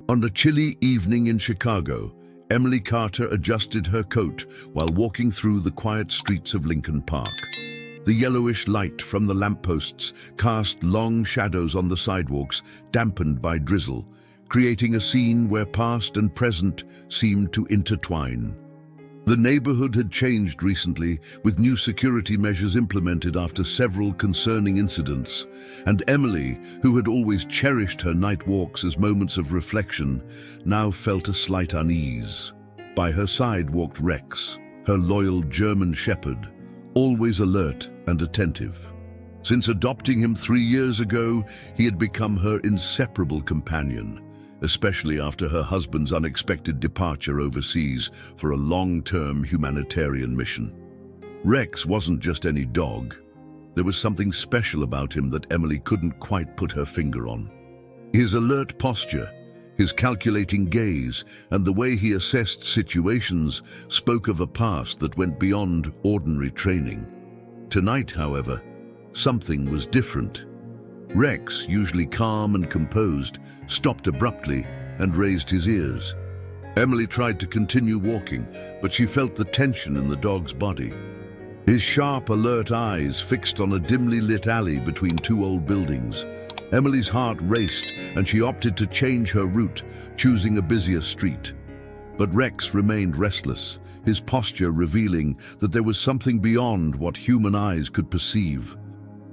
On a chilly evening in Chicago, Emily Carter adjusted her coat while walking through the quiet streets of Lincoln Park. The yellowish light from the lampposts cast long shadows on the sidewalks, dampened by drizzle, creating a scene where past and present seemed to intertwine. The neighborhood had changed recently, with new security measures implemented after several concerning incidents, and Emily, who had always cherished her night walks as moments of reflection, now felt a slight unease. By her side walked Rex, her loyal German shepherd, always alert and attentive. Since adopting him 3 years ago, he had become her inseparable companion, especially after her husband's unexpected departure overseas for a long-term humanitarian mission. Rex wasn't just any dog. There was something special about him that Emily couldn't quite put her finger on. His alert posture, his calculating gaze, and the way he assessed situations spoke of a past that went beyond ordinary training. Tonight, however, something was different. Rex, usually calm and composed, stopped abruptly and raised his ears. Emily tried to continue walking, but she felt the tension in the dog's body. His sharp, alert eyes fixed on a dimly lit alley between 2 old buildings. Emily's heart raced, and she opted to change her route, choosing a busier street. But Rex remained restless, his posture revealing that there was something beyond what human eyes could perceive.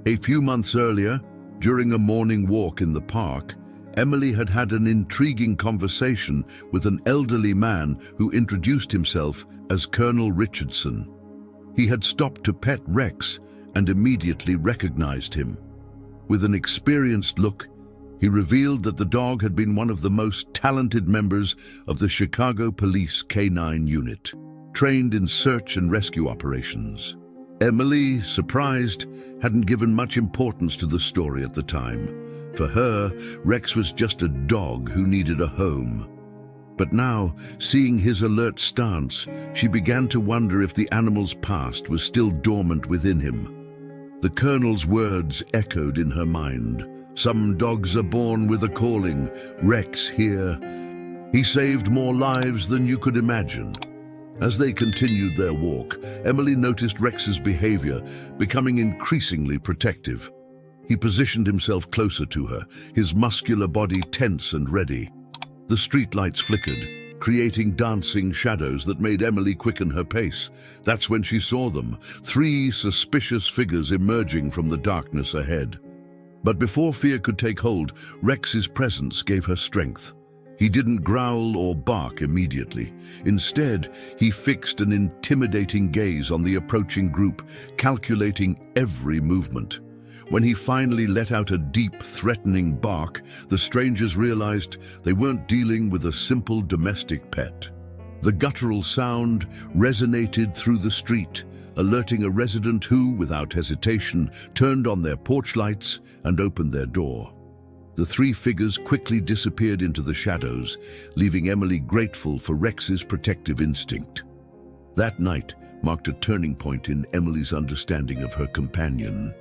A few months earlier, during a morning walk in the park, Emily had had an intriguing conversation with an elderly man who introduced himself as Colonel Richardson. He had stopped to pet Rex and immediately recognized him. With an experienced look, he revealed that the dog had been one of the most talented members of the Chicago Police K-9 unit, trained in search and rescue operations. Emily, surprised, hadn't given much importance to the story at the time. For her, Rex was just a dog who needed a home. But now, seeing his alert stance, she began to wonder if the animal's past was still dormant within him. The colonel's words echoed in her mind. Some dogs are born with a calling. Rex here. He saved more lives than you could imagine. As they continued their walk, Emily noticed Rex's behavior becoming increasingly protective. He positioned himself closer to her, his muscular body tense and ready. The streetlights flickered, creating dancing shadows that made Emily quicken her pace. That's when she saw them, 3 suspicious figures emerging from the darkness ahead. But before fear could take hold, Rex's presence gave her strength. He didn't growl or bark immediately. Instead, he fixed an intimidating gaze on the approaching group, calculating every movement. When he finally let out a deep, threatening bark, the strangers realized they weren't dealing with a simple domestic pet. The guttural sound resonated through the street, alerting a resident who, without hesitation, turned on their porch lights and opened their door. The 3 figures quickly disappeared into the shadows, leaving Emily grateful for Rex's protective instinct. That night marked a turning point in Emily's understanding of her companion.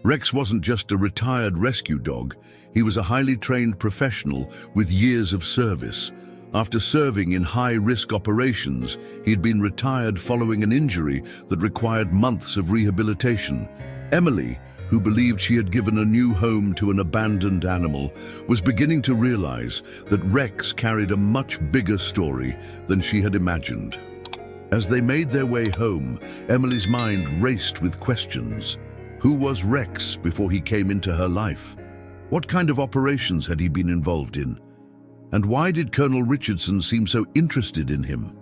Rex wasn't just a retired rescue dog, he was a highly trained professional with years of service. After serving in high-risk operations, he had been retired following an injury that required months of rehabilitation. Emily, who believed she had given a new home to an abandoned animal, was beginning to realize that Rex carried a much bigger story than she had imagined. As they made their way home, Emily's mind raced with questions. Who was Rex before he came into her life? What kind of operations had he been involved in? And why did Colonel Richardson seem so interested in him?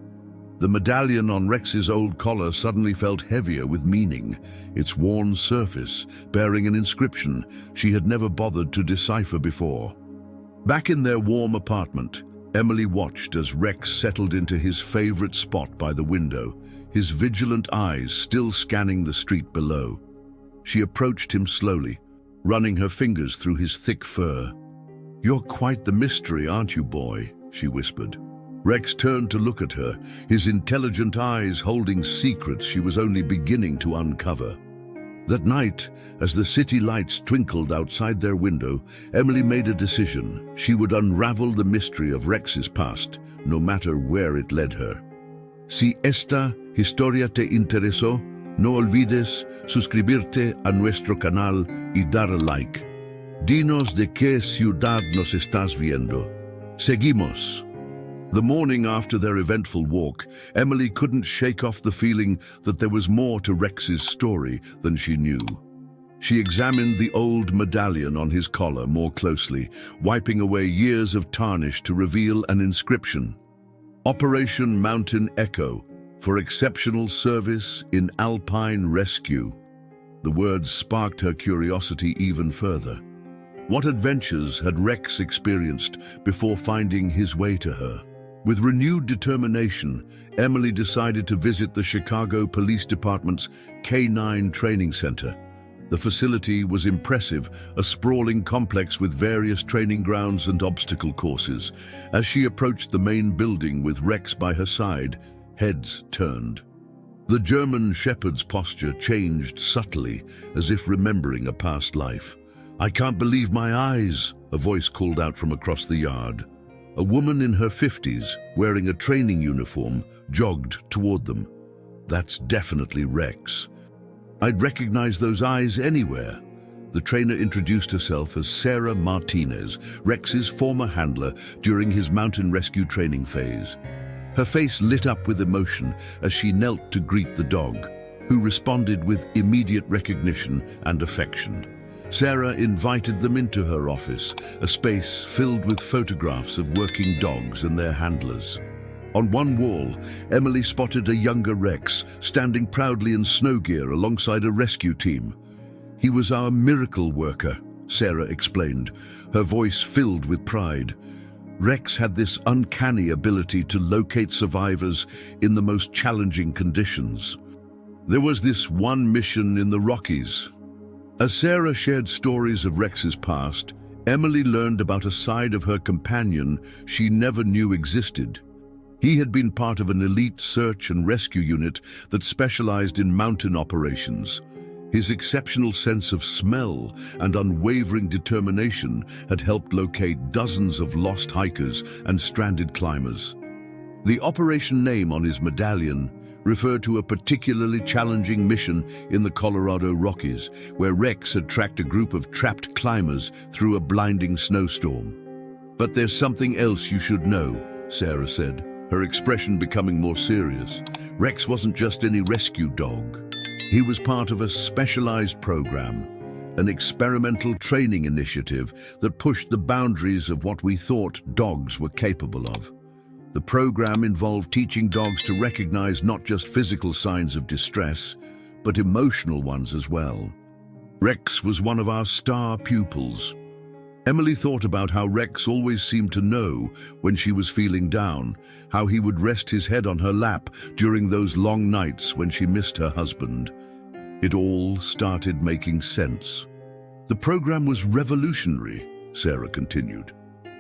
The medallion on Rex's old collar suddenly felt heavier with meaning, its worn surface bearing an inscription she had never bothered to decipher before. Back in their warm apartment, Emily watched as Rex settled into his favorite spot by the window, his vigilant eyes still scanning the street below. She approached him slowly, running her fingers through his thick fur. "You're quite the mystery, aren't you, boy?" she whispered. Rex turned to look at her, his intelligent eyes holding secrets she was only beginning to uncover. That night, as the city lights twinkled outside their window, Emily made a decision. She would unravel the mystery of Rex's past, no matter where it led her. Si esta historia te interesó, no olvides suscribirte a nuestro canal y dar a like. Dinos de qué ciudad nos estás viendo. Seguimos. The morning after their eventful walk, Emily couldn't shake off the feeling that there was more to Rex's story than she knew. She examined the old medallion on his collar more closely, wiping away years of tarnish to reveal an inscription. Operation Mountain Echo, for exceptional service in alpine rescue. The words sparked her curiosity even further. What adventures had Rex experienced before finding his way to her? With renewed determination, Emily decided to visit the Chicago Police Department's K-9 Training Center. The facility was impressive, a sprawling complex with various training grounds and obstacle courses. As she approached the main building with Rex by her side, heads turned. The German shepherd's posture changed subtly, as if remembering a past life. "I can't believe my eyes," a voice called out from across the yard. A woman in her 50s, wearing a training uniform, jogged toward them. "That's definitely Rex. I'd recognize those eyes anywhere." The trainer introduced herself as Sarah Martinez, Rex's former handler during his mountain rescue training phase. Her face lit up with emotion as she knelt to greet the dog, who responded with immediate recognition and affection. Sarah invited them into her office, a space filled with photographs of working dogs and their handlers. On one wall, Emily spotted a younger Rex standing proudly in snow gear alongside a rescue team. "He was our miracle worker," Sarah explained, her voice filled with pride. Rex had this uncanny ability to locate survivors in the most challenging conditions. There was this one mission in the Rockies. As Sarah shared stories of Rex's past, Emily learned about a side of her companion she never knew existed. He had been part of an elite search and rescue unit that specialized in mountain operations. His exceptional sense of smell and unwavering determination had helped locate dozens of lost hikers and stranded climbers. The operation name on his medallion referred to a particularly challenging mission in the Colorado Rockies, where Rex had tracked a group of trapped climbers through a blinding snowstorm. "But there's something else you should know," Sarah said, her expression becoming more serious. "Rex wasn't just any rescue dog. He was part of a specialized program, an experimental training initiative that pushed the boundaries of what we thought dogs were capable of. The program involved teaching dogs to recognize not just physical signs of distress, but emotional ones as well. Rex was one of our star pupils." Emily thought about how Rex always seemed to know when she was feeling down, how he would rest his head on her lap during those long nights when she missed her husband. It all started making sense. "The program was revolutionary," Sarah continued.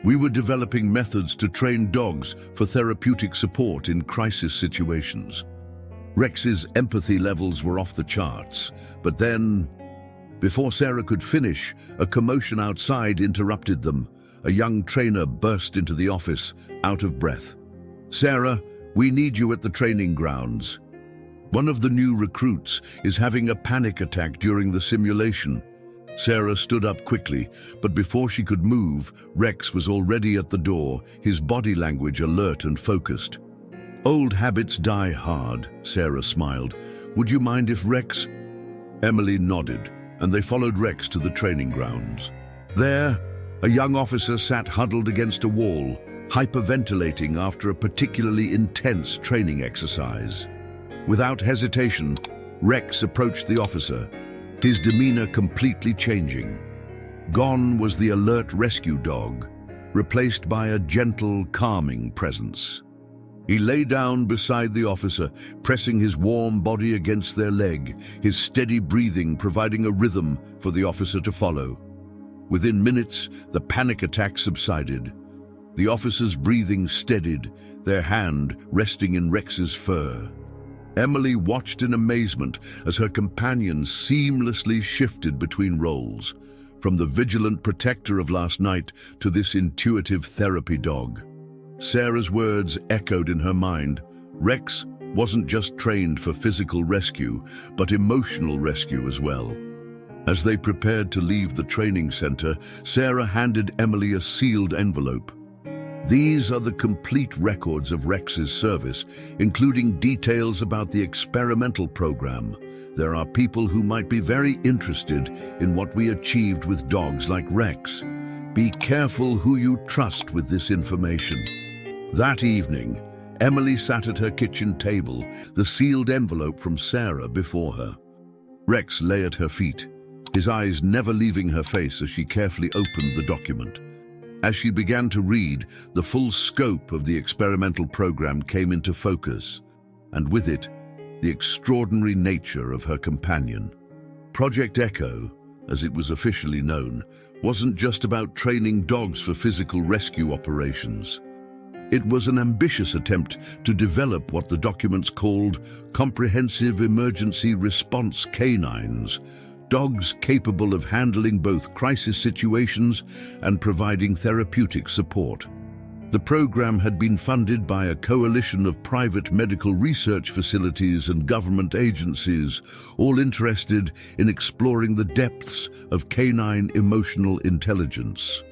"We were developing methods to train dogs for therapeutic support in crisis situations. Rex's empathy levels were off the charts, but then, before Sarah could finish, a commotion outside interrupted them. A young trainer burst into the office, out of breath. "Sarah, we need you at the training grounds. One of the new recruits is having a panic attack during the simulation." Sarah stood up quickly, but before she could move, Rex was already at the door, his body language alert and focused. "Old habits die hard," Sarah smiled. "Would you mind if Rex—" Emily nodded, and they followed Rex to the training grounds. There, a young officer sat huddled against a wall, hyperventilating after a particularly intense training exercise. Without hesitation, Rex approached the officer, his demeanor completely changing. Gone was the alert rescue dog, replaced by a gentle, calming presence. He lay down beside the officer, pressing his warm body against their leg, his steady breathing providing a rhythm for the officer to follow. Within minutes, the panic attack subsided. The officer's breathing steadied, their hand resting in Rex's fur. Emily watched in amazement as her companion seamlessly shifted between roles, from the vigilant protector of last night to this intuitive therapy dog. Sarah's words echoed in her mind. Rex wasn't just trained for physical rescue, but emotional rescue as well. As they prepared to leave the training center, Sarah handed Emily a sealed envelope. These are the complete records of Rex's service, including details about the experimental program. There are people who might be very interested in what we achieved with dogs like Rex. Be careful who you trust with this information. That evening, Emily sat at her kitchen table, the sealed envelope from Sarah before her. Rex lay at her feet, his eyes never leaving her face as she carefully opened the document. As she began to read, the full scope of the experimental program came into focus, and with it, the extraordinary nature of her companion. Project Echo, as it was officially known, wasn't just about training dogs for physical rescue operations. It was an ambitious attempt to develop what the documents called comprehensive emergency response canines, dogs capable of handling both crisis situations and providing therapeutic support. The program had been funded by a coalition of private medical research facilities and government agencies, all interested in exploring the depths of canine emotional intelligence.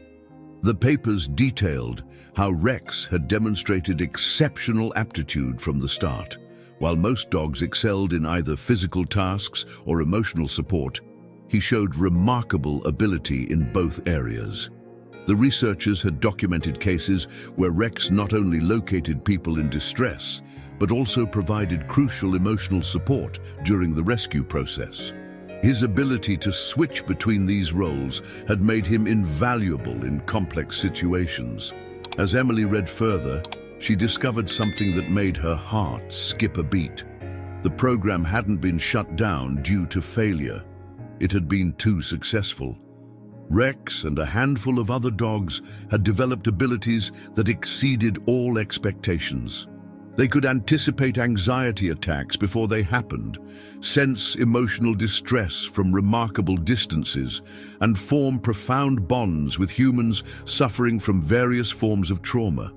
The papers detailed how Rex had demonstrated exceptional aptitude from the start. While most dogs excelled in either physical tasks or emotional support, he showed remarkable ability in both areas. The researchers had documented cases where Rex not only located people in distress, but also provided crucial emotional support during the rescue process. His ability to switch between these roles had made him invaluable in complex situations. As Emily read further, she discovered something that made her heart skip a beat. The program hadn't been shut down due to failure. It had been too successful. Rex and a handful of other dogs had developed abilities that exceeded all expectations. They could anticipate anxiety attacks before they happened, sense emotional distress from remarkable distances, and form profound bonds with humans suffering from various forms of trauma.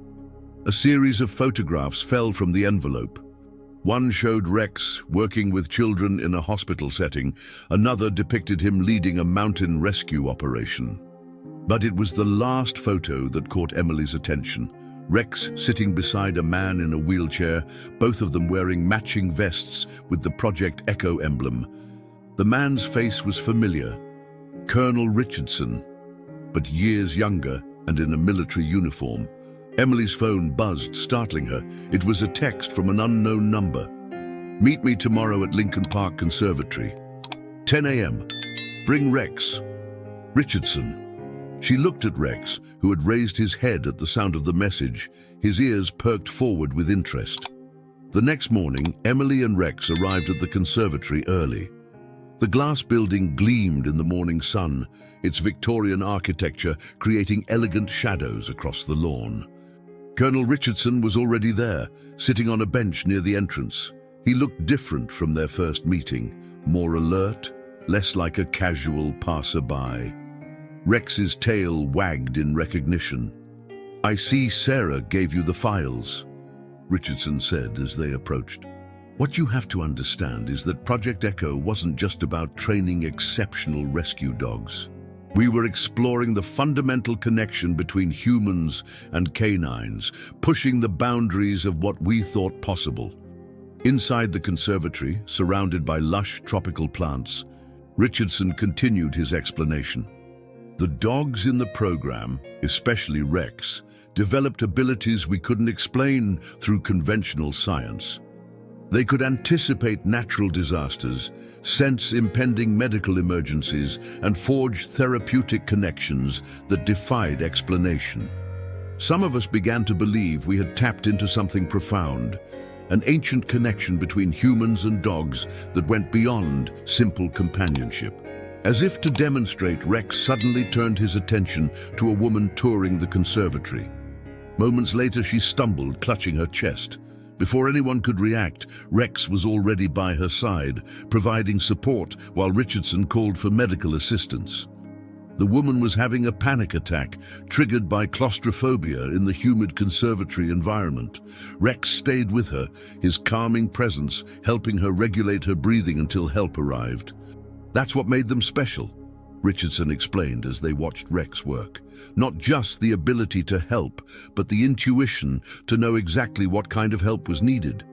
A series of photographs fell from the envelope. One showed Rex working with children in a hospital setting. Another depicted him leading a mountain rescue operation. But it was the last photo that caught Emily's attention. Rex sitting beside a man in a wheelchair, both of them wearing matching vests with the Project Echo emblem. The man's face was familiar. Colonel Richardson, but years younger and in a military uniform. Emily's phone buzzed, startling her. It was a text from an unknown number. "Meet me tomorrow at Lincoln Park Conservatory. 10 a.m. Bring Rex. Richardson." She looked at Rex, who had raised his head at the sound of the message, his ears perked forward with interest. The next morning, Emily and Rex arrived at the conservatory early. The glass building gleamed in the morning sun, its Victorian architecture creating elegant shadows across the lawn. Colonel Richardson was already there, sitting on a bench near the entrance. He looked different from their first meeting, more alert, less like a casual passerby. Rex's tail wagged in recognition. "I see Sarah gave you the files," Richardson said as they approached. "What you have to understand is that Project Echo wasn't just about training exceptional rescue dogs. We were exploring the fundamental connection between humans and canines, pushing the boundaries of what we thought possible." Inside the conservatory, surrounded by lush tropical plants, Richardson continued his explanation. "The dogs in the program, especially Rex, developed abilities we couldn't explain through conventional science. They could anticipate natural disasters, sense impending medical emergencies, and forge therapeutic connections that defied explanation. Some of us began to believe we had tapped into something profound, an ancient connection between humans and dogs that went beyond simple companionship." As if to demonstrate, Rex suddenly turned his attention to a woman touring the conservatory. Moments later, she stumbled, clutching her chest. Before anyone could react, Rex was already by her side, providing support while Richardson called for medical assistance. The woman was having a panic attack, triggered by claustrophobia in the humid conservatory environment. Rex stayed with her, his calming presence helping her regulate her breathing until help arrived. That's what made them special, Richardson explained as they watched Rex work. Not just the ability to help, but the intuition to know exactly what kind of help was needed.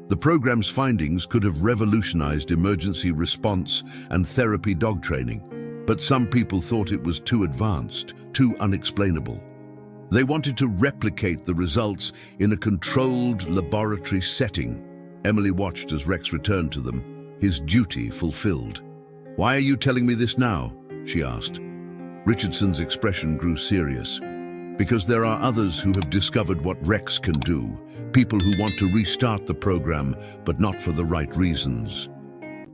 The program's findings could have revolutionized emergency response and therapy dog training. But some people thought it was too advanced, too unexplainable. They wanted to replicate the results in a controlled laboratory setting. Emily watched as Rex returned to them, his duty fulfilled. "Why are you telling me this now?" she asked. Richardson's expression grew serious. "Because there are others who have discovered what Rex can do, people who want to restart the program, but not for the right reasons.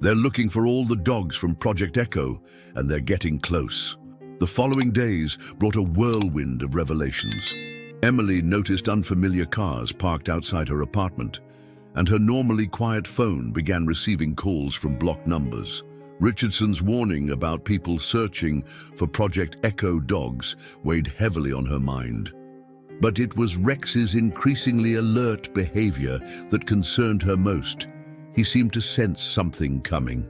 They're looking for all the dogs from Project Echo, and they're getting close." The following days brought a whirlwind of revelations. Emily noticed unfamiliar cars parked outside her apartment, and her normally quiet phone began receiving calls from blocked numbers. Richardson's warning about people searching for Project Echo dogs weighed heavily on her mind. But it was Rex's increasingly alert behavior that concerned her most. He seemed to sense something coming.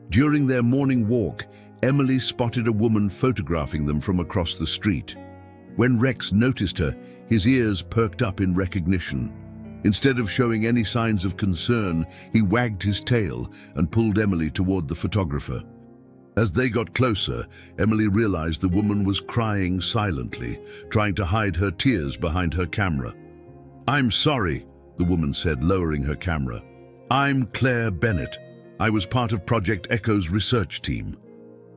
During their morning walk, Emily spotted a woman photographing them from across the street. When Rex noticed her, his ears perked up in recognition. Instead of showing any signs of concern, he wagged his tail and pulled Emily toward the photographer. As they got closer, Emily realized the woman was crying silently, trying to hide her tears behind her camera. "I'm sorry," the woman said, lowering her camera. "I'm Claire Bennett. I was part of Project Echo's research team."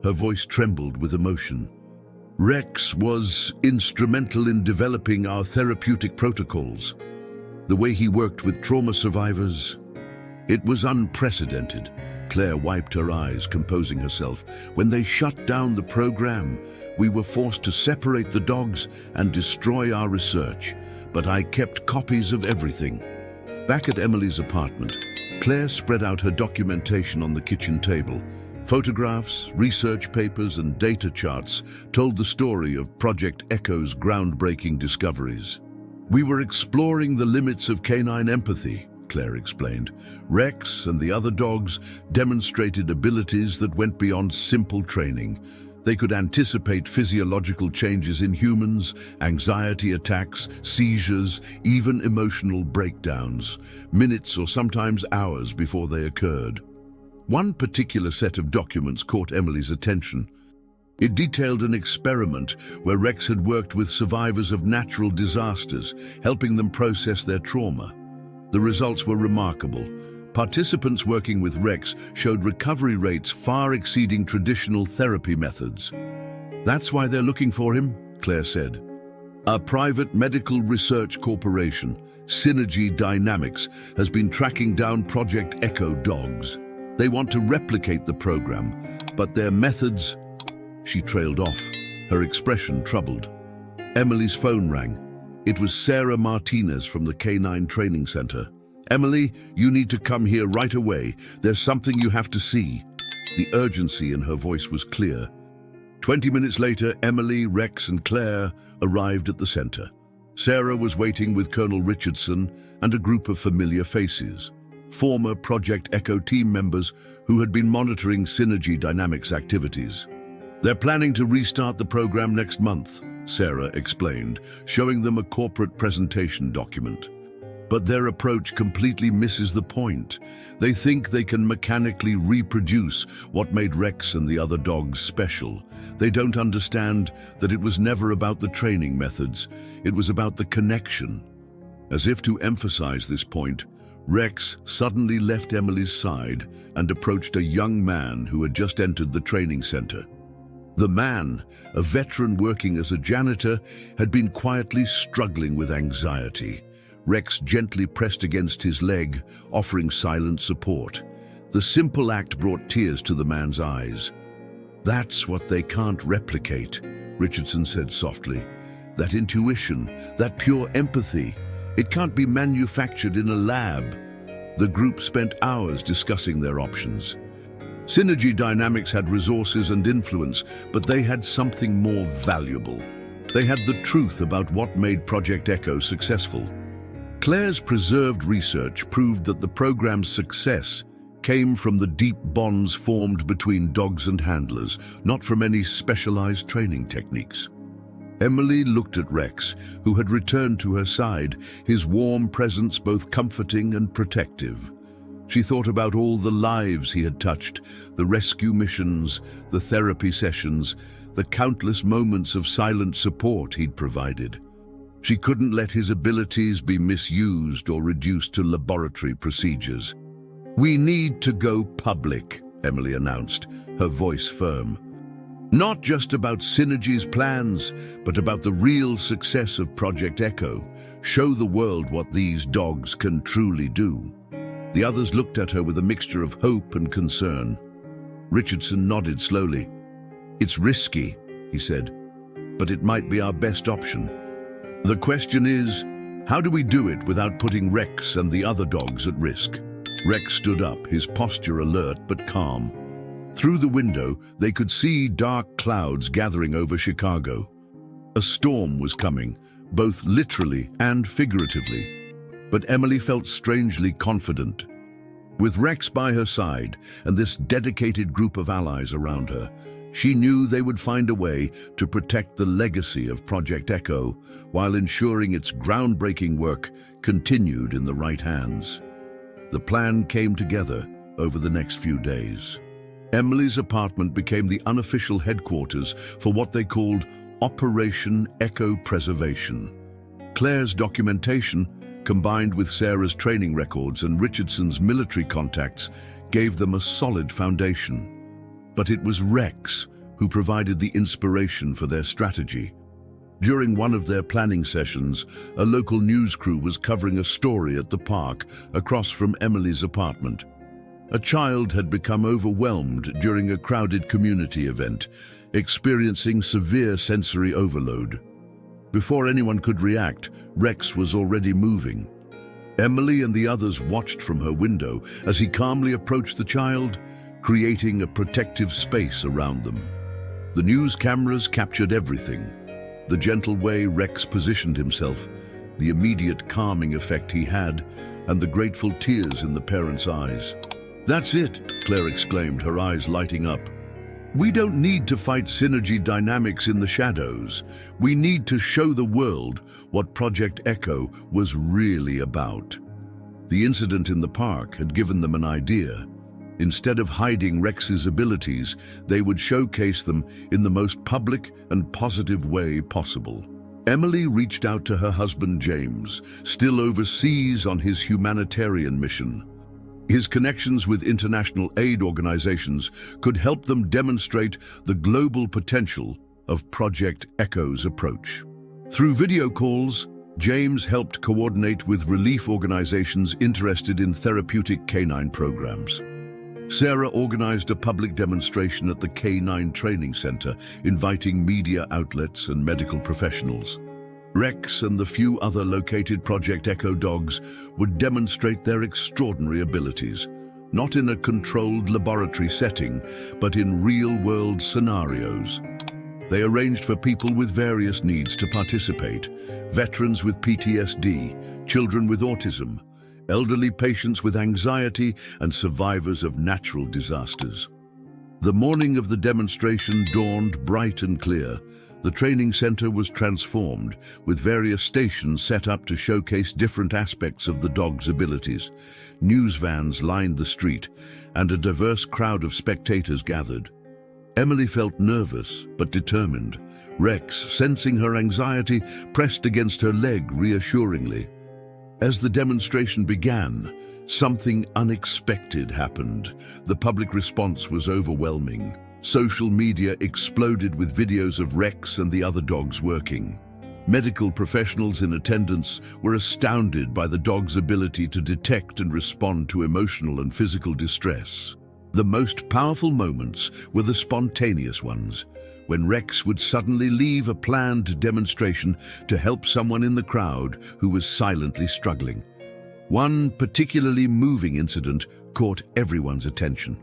Her voice trembled with emotion. "Rex was instrumental in developing our therapeutic protocols. The way he worked with trauma survivors, it was unprecedented." Claire wiped her eyes, composing herself. "When they shut down the program, we were forced to separate the dogs and destroy our research, but I kept copies of everything." Back at Emily's apartment, Claire spread out her documentation on the kitchen table. Photographs, research papers, and data charts told the story of Project Echo's groundbreaking discoveries. "We were exploring the limits of canine empathy," Claire explained. "Rex and the other dogs demonstrated abilities that went beyond simple training. They could anticipate physiological changes in humans, anxiety attacks, seizures, even emotional breakdowns, minutes or sometimes hours before they occurred." One particular set of documents caught Emily's attention. It detailed an experiment where Rex had worked with survivors of natural disasters, helping them process their trauma. The results were remarkable. Participants working with Rex showed recovery rates far exceeding traditional therapy methods. "That's why they're looking for him," Claire said. "A private medical research corporation, Synergy Dynamics, has been tracking down Project Echo dogs. They want to replicate the program, but their methods..." She trailed off, her expression troubled. Emily's phone rang. It was Sarah Martinez from the Canine Training Center. "Emily, you need to come here right away. There's something you have to see." The urgency in her voice was clear. 20 minutes later, Emily, Rex, and Claire arrived at the center. Sarah was waiting with Colonel Richardson and a group of familiar faces, former Project Echo team members who had been monitoring Synergy Dynamics activities. "They're planning to restart the program next month," Sarah explained, showing them a corporate presentation document. But their approach completely misses the point. They think they can mechanically reproduce what made Rex and the other dogs special. They don't understand that it was never about the training methods. It was about the connection. As if to emphasize this point, Rex suddenly left Emily's side and approached a young man who had just entered the training center. The man, a veteran working as a janitor, had been quietly struggling with anxiety. Rex gently pressed against his leg, offering silent support. The simple act brought tears to the man's eyes. "That's what they can't replicate," Richardson said softly. "That intuition, that pure empathy, It can't be manufactured in a lab. The group spent hours discussing their options. Synergy Dynamics had resources and influence, but they had something more valuable. They had the truth about what made Project Echo successful. Claire's preserved research proved that the program's success came from the deep bonds formed between dogs and handlers, not from any specialized training techniques. Emily looked at Rex, who had returned to her side, his warm presence both comforting and protective. She thought about all the lives he had touched, the rescue missions, the therapy sessions, the countless moments of silent support he'd provided. She couldn't let his abilities be misused or reduced to laboratory procedures. "We need to go public," Emily announced, her voice firm. "Not just about Synergy's plans, but about the real success of Project Echo. Show the world what these dogs can truly do." The others looked at her with a mixture of hope and concern. Richardson nodded slowly. "It's risky," he said, "but it might be our best option. The question is, how do we do it without putting Rex and the other dogs at risk?" Rex stood up, his posture alert but calm. Through the window, they could see dark clouds gathering over Chicago. A storm was coming, both literally and figuratively. But Emily felt strangely confident. With Rex by her side and this dedicated group of allies around her, she knew they would find a way to protect the legacy of Project Echo while ensuring its groundbreaking work continued in the right hands. The plan came together over the next few days. Emily's apartment became the unofficial headquarters for what they called Operation Echo Preservation. Claire's documentation, combined with Sarah's training records and Richardson's military contacts, gave them a solid foundation. But it was Rex who provided the inspiration for their strategy. During one of their planning sessions, a local news crew was covering a story at the park across from Emily's apartment. A child had become overwhelmed during a crowded community event, experiencing severe sensory overload. Before anyone could react, Rex was already moving. Emily and the others watched from her window as he calmly approached the child, creating a protective space around them. The news cameras captured everything. The gentle way Rex positioned himself, the immediate calming effect he had, and the grateful tears in the parents' eyes. "That's it," Claire exclaimed, her eyes lighting up. "We don't need to fight Synergy Dynamics in the shadows. We need to show the world what Project Echo was really about." The incident in the park had given them an idea. Instead of hiding Rex's abilities, they would showcase them in the most public and positive way possible. Emily reached out to her husband James, still overseas on his humanitarian mission. His connections with international aid organizations could help them demonstrate the global potential of Project Echo's approach. Through video calls, James helped coordinate with relief organizations interested in therapeutic canine programs. Sarah organized a public demonstration at the K9 Training Center, inviting media outlets and medical professionals. Rex and the few other located Project Echo dogs would demonstrate their extraordinary abilities, not in a controlled laboratory setting, but in real-world scenarios. They arranged for people with various needs to participate: veterans with PTSD, children with autism, elderly patients with anxiety, and survivors of natural disasters. The morning of the demonstration dawned bright and clear. The training center was transformed, with various stations set up to showcase different aspects of the dog's abilities. News vans lined the street, and a diverse crowd of spectators gathered. Emily felt nervous but determined. Rex, sensing her anxiety, pressed against her leg reassuringly. As the demonstration began, something unexpected happened. The public response was overwhelming. Social media exploded with videos of Rex and the other dogs working. Medical professionals in attendance were astounded by the dog's ability to detect and respond to emotional and physical distress. The most powerful moments were the spontaneous ones, when Rex would suddenly leave a planned demonstration to help someone in the crowd who was silently struggling. One particularly moving incident caught everyone's attention.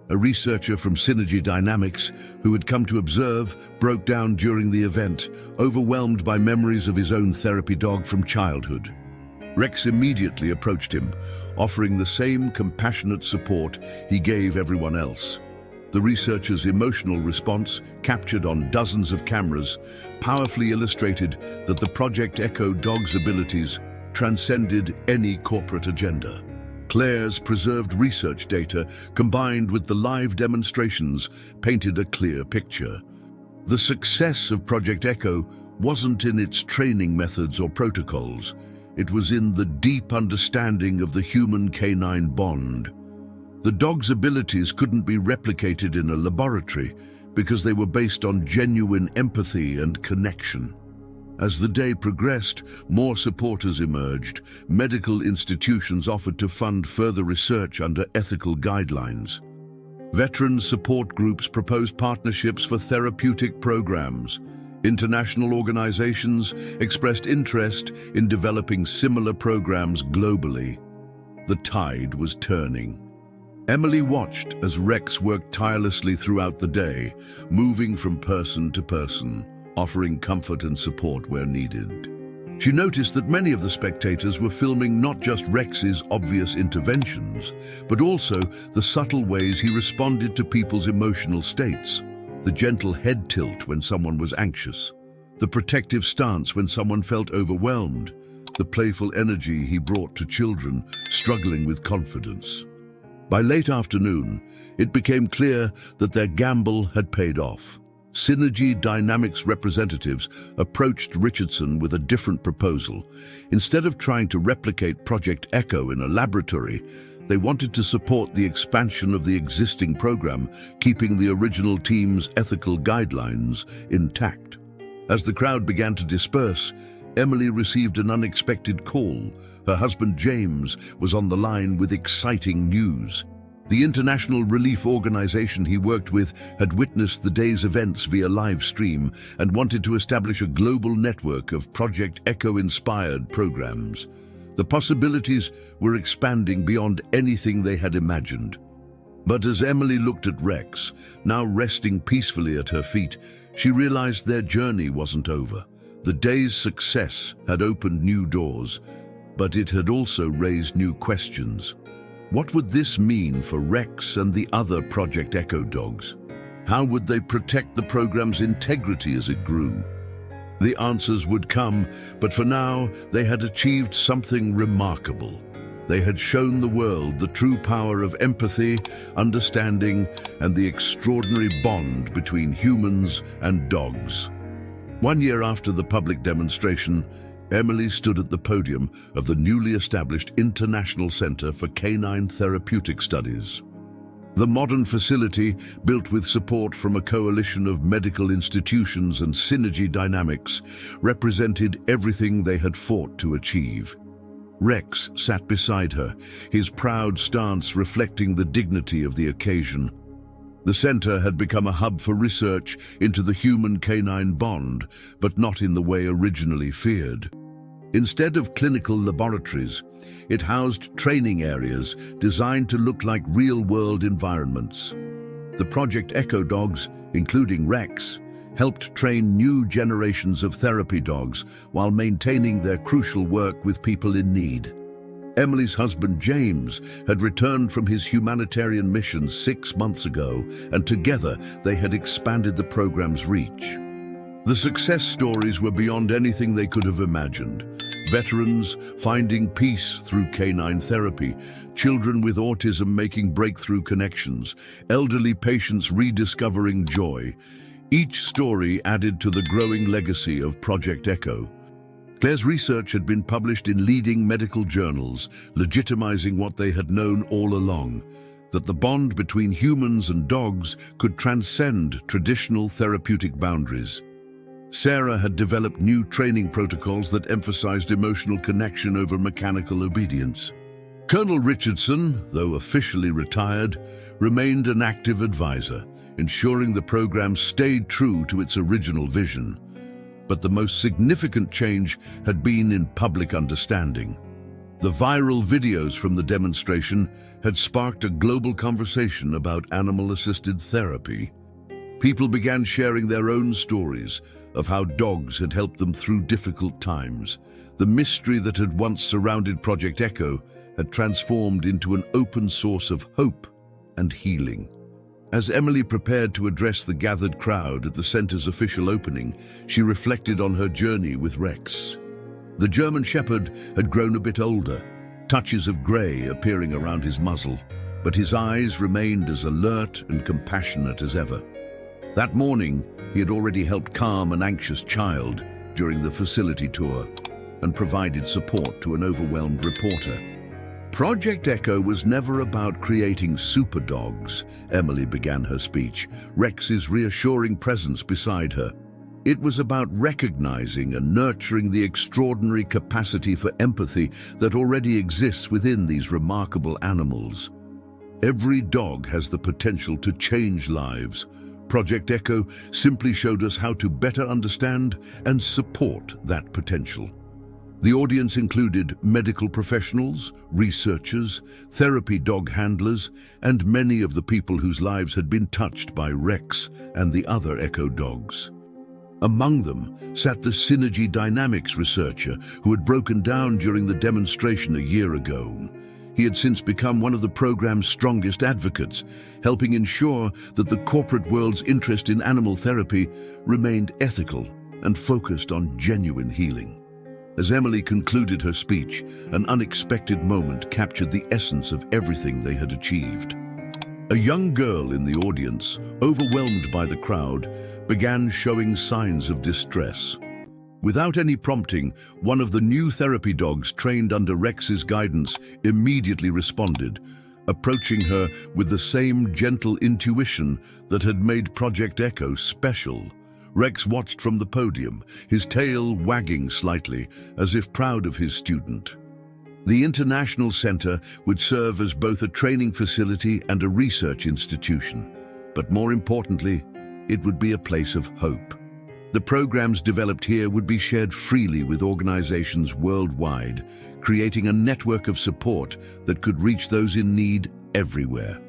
A researcher from Synergy Dynamics, who had come to observe, broke down during the event, overwhelmed by memories of his own therapy dog from childhood. Rex immediately approached him, offering the same compassionate support he gave everyone else. The researcher's emotional response, captured on dozens of cameras, powerfully illustrated that the Project Echo dog's abilities transcended any corporate agenda. Claire's preserved research data, combined with the live demonstrations, painted a clear picture. The success of Project Echo wasn't in its training methods or protocols. It was in the deep understanding of the human-canine bond. The dog's abilities couldn't be replicated in a laboratory because they were based on genuine empathy and connection. As the day progressed, more supporters emerged. Medical institutions offered to fund further research under ethical guidelines. Veteran support groups proposed partnerships for therapeutic programs. International organizations expressed interest in developing similar programs globally. The tide was turning. Emily watched as Rex worked tirelessly throughout the day, moving from person to person, offering comfort and support where needed. She noticed that many of the spectators were filming not just Rex's obvious interventions, but also the subtle ways he responded to people's emotional states. The gentle head tilt when someone was anxious, the protective stance when someone felt overwhelmed, the playful energy he brought to children struggling with confidence. By late afternoon, it became clear that their gamble had paid off. Synergy Dynamics representatives approached Richardson with a different proposal. Instead of trying to replicate Project Echo in a laboratory, they wanted to support the expansion of the existing program, keeping the original team's ethical guidelines intact. As the crowd began to disperse, Emily received an unexpected call. Her husband James was on the line with exciting news. The international relief organization he worked with had witnessed the day's events via live stream and wanted to establish a global network of Project Echo-inspired programs. The possibilities were expanding beyond anything they had imagined. But as Emily looked at Rex, now resting peacefully at her feet, she realized their journey wasn't over. The day's success had opened new doors, but it had also raised new questions. What would this mean for Rex and the other Project Echo dogs? How would they protect the program's integrity as it grew? The answers would come, but for now, they had achieved something remarkable. They had shown the world the true power of empathy, understanding, and the extraordinary bond between humans and dogs. 1 year after the public demonstration, Emily stood at the podium of the newly established International Center for Canine Therapeutic Studies. The modern facility, built with support from a coalition of medical institutions and Synergy Dynamics, represented everything they had fought to achieve. Rex sat beside her, his proud stance reflecting the dignity of the occasion. The center had become a hub for research into the human-canine bond, but not in the way originally feared. Instead of clinical laboratories, it housed training areas designed to look like real-world environments. The Project Echo dogs, including Rex, helped train new generations of therapy dogs while maintaining their crucial work with people in need. Emily's husband James had returned from his humanitarian mission 6 months ago, and together they had expanded the program's reach. The success stories were beyond anything they could have imagined. Veterans finding peace through canine therapy, children with autism making breakthrough connections, elderly patients rediscovering joy. Each story added to the growing legacy of Project Echo. Claire's research had been published in leading medical journals, legitimizing what they had known all along, that the bond between humans and dogs could transcend traditional therapeutic boundaries. Sarah had developed new training protocols that emphasized emotional connection over mechanical obedience. Colonel Richardson, though officially retired, remained an active advisor, ensuring the program stayed true to its original vision. But the most significant change had been in public understanding. The viral videos from the demonstration had sparked a global conversation about animal-assisted therapy. People began sharing their own stories of how dogs had helped them through difficult times. The mystery that had once surrounded Project Echo had transformed into an open source of hope and healing. As Emily prepared to address the gathered crowd at the center's official opening, she reflected on her journey with Rex. The German Shepherd had grown a bit older, touches of grey appearing around his muzzle, but his eyes remained as alert and compassionate as ever. That morning, he had already helped calm an anxious child during the facility tour and provided support to an overwhelmed reporter. Project Echo was never about creating super dogs, Emily began her speech, Rex's reassuring presence beside her. It was about recognizing and nurturing the extraordinary capacity for empathy that already exists within these remarkable animals. Every dog has the potential to change lives. Project Echo simply showed us how to better understand and support that potential. The audience included medical professionals, researchers, therapy dog handlers, and many of the people whose lives had been touched by Rex and the other Echo dogs. Among them sat the Synergy Dynamics researcher who had broken down during the demonstration a year ago. He had since become one of the program's strongest advocates, helping ensure that the corporate world's interest in animal therapy remained ethical and focused on genuine healing. As Emily concluded her speech, an unexpected moment captured the essence of everything they had achieved. A young girl in the audience, overwhelmed by the crowd, began showing signs of distress. Without any prompting, one of the new therapy dogs trained under Rex's guidance immediately responded, approaching her with the same gentle intuition that had made Project Echo special. Rex watched from the podium, his tail wagging slightly, as if proud of his student. The International Center would serve as both a training facility and a research institution, but more importantly, it would be a place of hope. The programs developed here would be shared freely with organizations worldwide, creating a network of support that could reach those in need everywhere.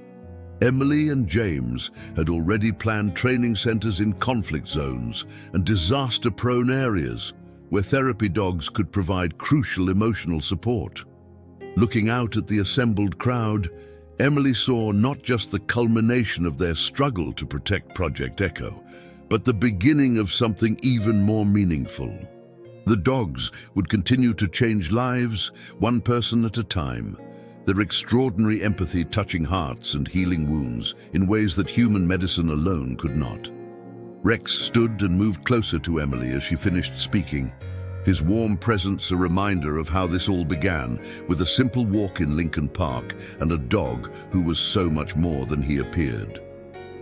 Emily and James had already planned training centers in conflict zones and disaster-prone areas where therapy dogs could provide crucial emotional support. Looking out at the assembled crowd, Emily saw not just the culmination of their struggle to protect Project Echo, but the beginning of something even more meaningful. The dogs would continue to change lives, one person at a time, their extraordinary empathy touching hearts and healing wounds in ways that human medicine alone could not. Rex stood and moved closer to Emily as she finished speaking, his warm presence a reminder of how this all began, with a simple walk in Lincoln Park and a dog who was so much more than he appeared.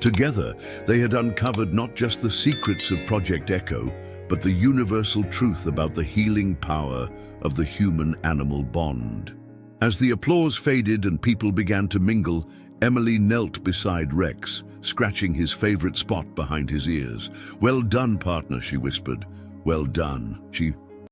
Together, they had uncovered not just the secrets of Project Echo, but the universal truth about the healing power of the human-animal bond. As the applause faded and people began to mingle, Emily knelt beside Rex, scratching his favorite spot behind his ears. "Well done, partner," she whispered. "Well done." She